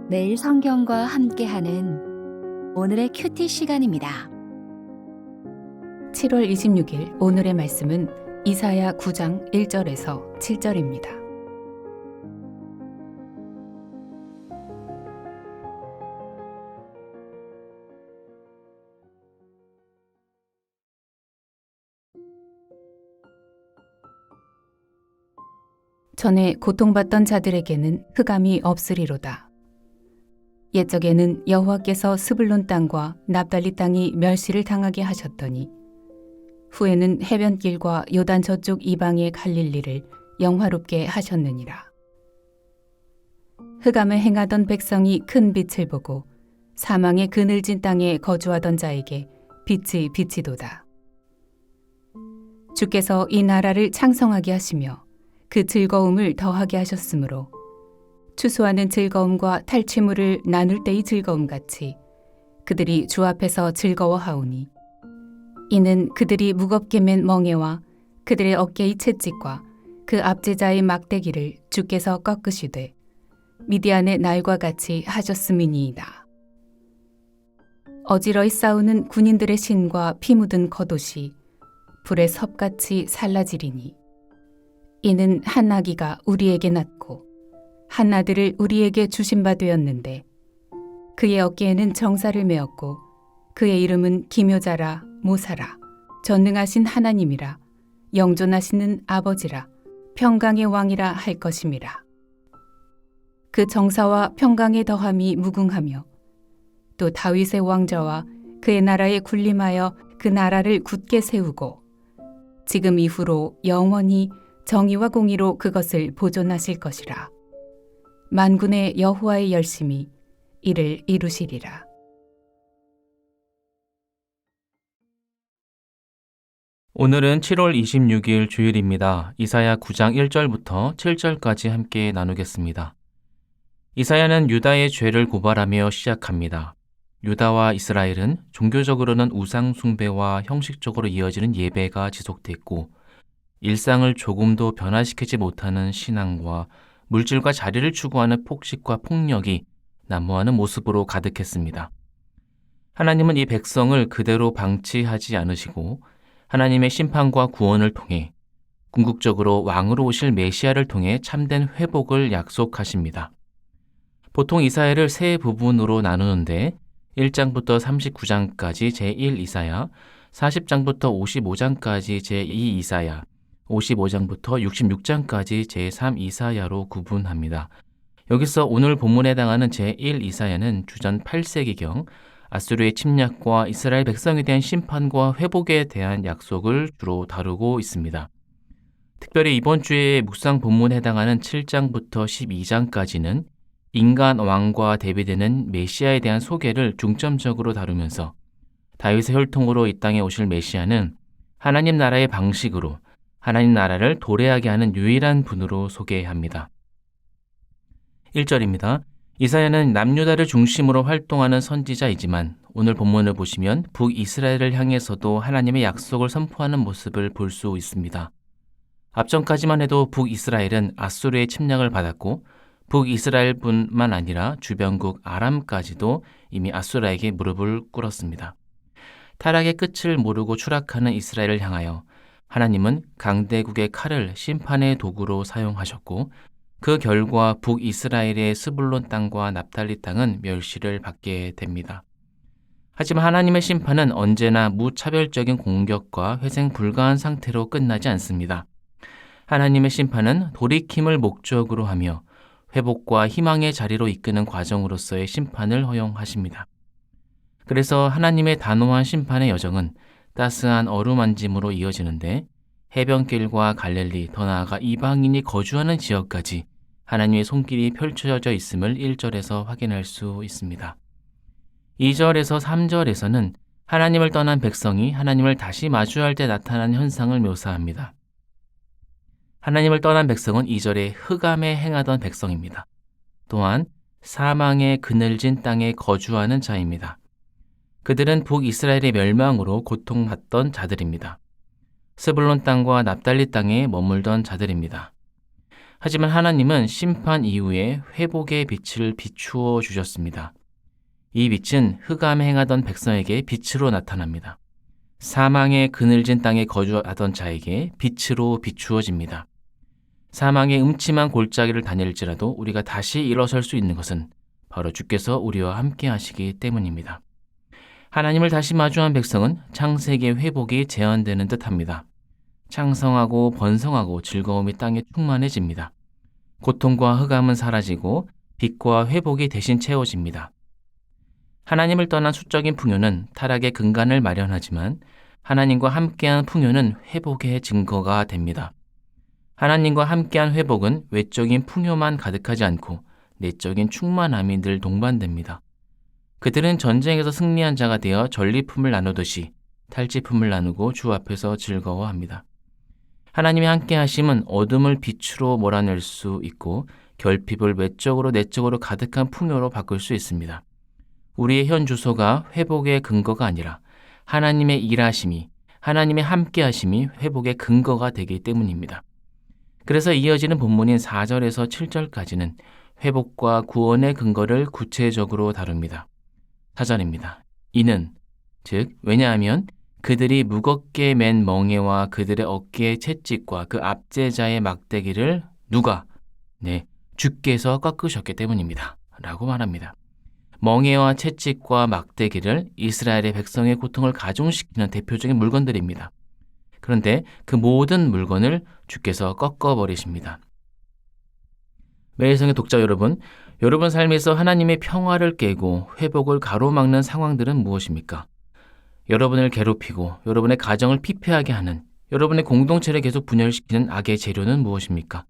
매일 성경과 함께하는 오늘의 큐티 시간입니다. 7월 26일 오늘의 말씀은 이사야 9장 1절에서 7절입니다. 전에 고통받던 자들에게는 흑암이 없으리로다. 옛적에는 여호와께서 스불론 땅과 납달리 땅이 멸시를 당하게 하셨더니 후에는 해변길과 요단 저쪽 이방의 갈릴리를 영화롭게 하셨느니라. 흑암을 행하던 백성이 큰 빛을 보고 사망의 그늘진 땅에 거주하던 자에게 빛이 비치도다. 주께서 이 나라를 창성하게 하시며 그 즐거움을 더하게 하셨으므로 추수하는 즐거움과 탈취물을 나눌 때의 즐거움같이 그들이 주 앞에서 즐거워하오니 이는 그들이 무겁게 맨 멍에와 그들의 어깨의 채찍과 그 압제자의 막대기를 주께서 꺾으시되 미디안의 날과 같이 하셨음이니이다. 어지러이 싸우는 군인들의 신과 피 묻은 겉옷이 불의 섭같이 살라지리니 이는 한 아기가 우리에게 낳고 한 아들을 우리에게 주신 바 되었는데 그의 어깨에는 정사를 메었고 그의 이름은 기묘자라 모사라 전능하신 하나님이라 영존하시는 아버지라 평강의 왕이라 할 것임이라. 그 정사와 평강의 더함이 무궁하며 또 다윗의 왕좌와 그의 나라에 군림하여 그 나라를 굳게 세우고 지금 이후로 영원히 정의와 공의로 그것을 보존하실 것이라. 만군의 여호와의 열심히 이를 이루시리라. 오늘은 7월 26일 주일입니다. 이사야 9장 1절부터 7절까지 함께 나누겠습니다. 이사야는 유다의 죄를 고발하며 시작합니다. 유다와 이스라엘은 종교적으로는 우상 숭배와 형식적으로 이어지는 예배가 지속됐고 일상을 조금도 변화시키지 못하는 신앙과 물질과 자리를 추구하는 폭식과 폭력이 난무하는 모습으로 가득했습니다. 하나님은 이 백성을 그대로 방치하지 않으시고 하나님의 심판과 구원을 통해 궁극적으로 왕으로 오실 메시아를 통해 참된 회복을 약속하십니다. 보통 이사야를 세 부분으로 나누는데 1장부터 39장까지 제1 이사야, 40장부터 55장까지 제2 이사야, 55장부터 66장까지 제3 이사야로 구분합니다. 여기서 오늘 본문에 해당하는 제1 이사야는 주전 8세기경 아수르의 침략과 이스라엘 백성에 대한 심판과 회복에 대한 약속을 주로 다루고 있습니다. 특별히 이번 주에 묵상 본문에 해당하는 7장부터 12장까지는 인간 왕과 대비되는 메시아에 대한 소개를 중점적으로 다루면서 다윗의 혈통으로 이 땅에 오실 메시아는 하나님 나라의 방식으로 하나님 나라를 도래하게 하는 유일한 분으로 소개합니다. 1절입니다. 이사야는 남유다를 중심으로 활동하는 선지자이지만 오늘 본문을 보시면 북이스라엘을 향해서도 하나님의 약속을 선포하는 모습을 볼 수 있습니다. 앞전까지만 해도 북이스라엘은 아수르의 침략을 받았고 북이스라엘뿐만 아니라 주변국 아람까지도 이미 아수라에게 무릎을 꿇었습니다. 타락의 끝을 모르고 추락하는 이스라엘을 향하여 하나님은 강대국의 칼을 심판의 도구로 사용하셨고 그 결과 북이스라엘의 스불론 땅과 납달리 땅은 멸시를 받게 됩니다. 하지만 하나님의 심판은 언제나 무차별적인 공격과 회생 불가한 상태로 끝나지 않습니다. 하나님의 심판은 돌이킴을 목적으로 하며 회복과 희망의 자리로 이끄는 과정으로서의 심판을 허용하십니다. 그래서 하나님의 단호한 심판의 여정은 따스한 어루만짐으로 이어지는데 해변길과 갈릴리, 더 나아가 이방인이 거주하는 지역까지 하나님의 손길이 펼쳐져 있음을 1절에서 확인할 수 있습니다. 2절에서 3절에서는 하나님을 떠난 백성이 하나님을 다시 마주할 때 나타나는 현상을 묘사합니다. 하나님을 떠난 백성은 2절에 흑암에 행하던 백성입니다. 또한 사망의 그늘진 땅에 거주하는 자입니다. 그들은 북이스라엘의 멸망으로 고통받던 자들입니다. 스불론 땅과 납달리 땅에 머물던 자들입니다. 하지만 하나님은 심판 이후에 회복의 빛을 비추어 주셨습니다. 이 빛은 흑암에 행하던 백성에게 빛으로 나타납니다. 사망의 그늘진 땅에 거주하던 자에게 빛으로 비추어집니다. 사망의 음침한 골짜기를 다닐지라도 우리가 다시 일어설 수 있는 것은 바로 주께서 우리와 함께 하시기 때문입니다. 하나님을 다시 마주한 백성은 창세기의 회복이 제한되는 듯합니다. 창성하고 번성하고 즐거움이 땅에 충만해집니다. 고통과 흑암은 사라지고 빛과 회복이 대신 채워집니다. 하나님을 떠난 수적인 풍요는 타락의 근간을 마련하지만 하나님과 함께한 풍요는 회복의 증거가 됩니다. 하나님과 함께한 회복은 외적인 풍요만 가득하지 않고 내적인 충만함이 늘 동반됩니다. 그들은 전쟁에서 승리한 자가 되어 전리품을 나누듯이 탈취품을 나누고 주 앞에서 즐거워합니다. 하나님의 함께하심은 어둠을 빛으로 몰아낼 수 있고 결핍을 외적으로 내적으로 가득한 풍요로 바꿀 수 있습니다. 우리의 현 주소가 회복의 근거가 아니라 하나님의 일하심이, 하나님의 함께하심이 회복의 근거가 되기 때문입니다. 그래서 이어지는 본문인 4절에서 7절까지는 회복과 구원의 근거를 구체적으로 다룹니다. 4절입니다. 이는, 즉 왜냐하면 그들이 무겁게 맨 멍에와 그들의 어깨의 채찍과 그 압제자의 막대기를 누가? 주께서 꺾으셨기 때문입니다. 라고 말합니다. 멍에와 채찍과 막대기를 이스라엘의 백성의 고통을 가중시키는 대표적인 물건들입니다. 그런데 그 모든 물건을 주께서 꺾어버리십니다. 매일성의 독자 여러분, 여러분 삶에서 하나님의 평화를 깨고 회복을 가로막는 상황들은 무엇입니까? 여러분을 괴롭히고 여러분의 가정을 피폐하게 하는, 여러분의 공동체를 계속 분열시키는 악의 재료는 무엇입니까?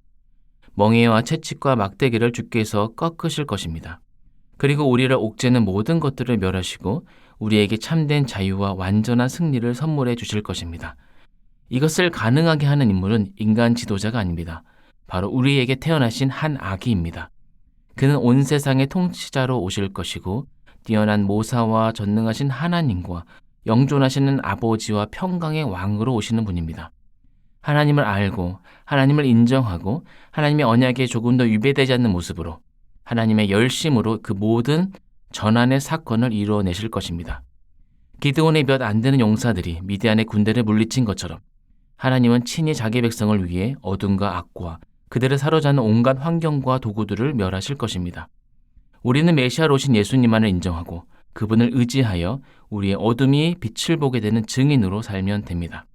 멍에와 채찍과 막대기를 주께서 꺾으실 것입니다. 그리고 우리를 옥죄는 모든 것들을 멸하시고 우리에게 참된 자유와 완전한 승리를 선물해 주실 것입니다. 이것을 가능하게 하는 인물은 인간 지도자가 아닙니다. 바로 우리에게 태어나신 한 아기입니다. 그는 온 세상의 통치자로 오실 것이고 뛰어난 모사와 전능하신 하나님과 영존하시는 아버지와 평강의 왕으로 오시는 분입니다. 하나님을 알고 하나님을 인정하고 하나님의 언약에 조금 더 위배되지 않는 모습으로 하나님의 열심으로 그 모든 전환의 사건을 이루어내실 것입니다. 기드온의 몇 안 되는 용사들이 미디안의 군대를 물리친 것처럼 하나님은 친히 자기 백성을 위해 어둠과 악과 그들을 사로잡는 온갖 환경과 도구들을 멸하실 것입니다. 우리는 메시아로 오신 예수님만을 인정하고 그분을 의지하여 우리의 어둠이 빛을 보게 되는 증인으로 살면 됩니다.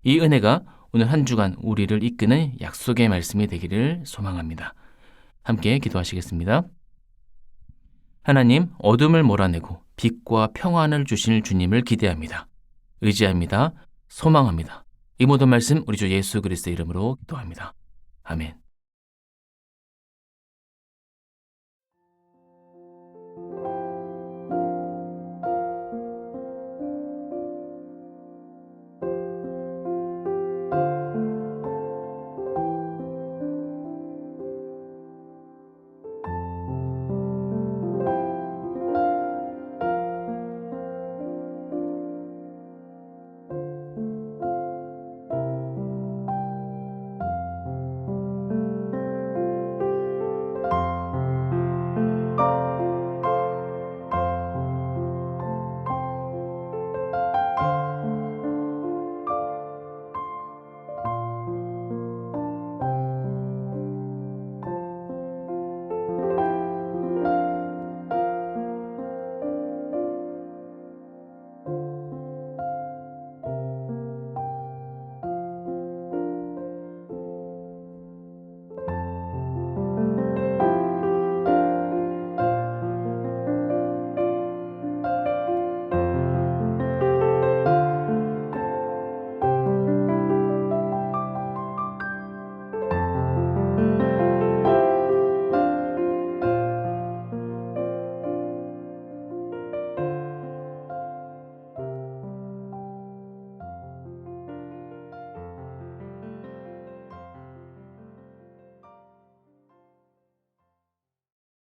이 은혜가 오늘 한 주간 우리를 이끄는 약속의 말씀이 되기를 소망합니다. 함께 기도하시겠습니다. 하나님, 어둠을 몰아내고 빛과 평안을 주실 주님을 기대합니다. 의지합니다. 소망합니다. 이 모든 말씀 우리 주 예수 그리스도의 이름으로 기도합니다. 아멘.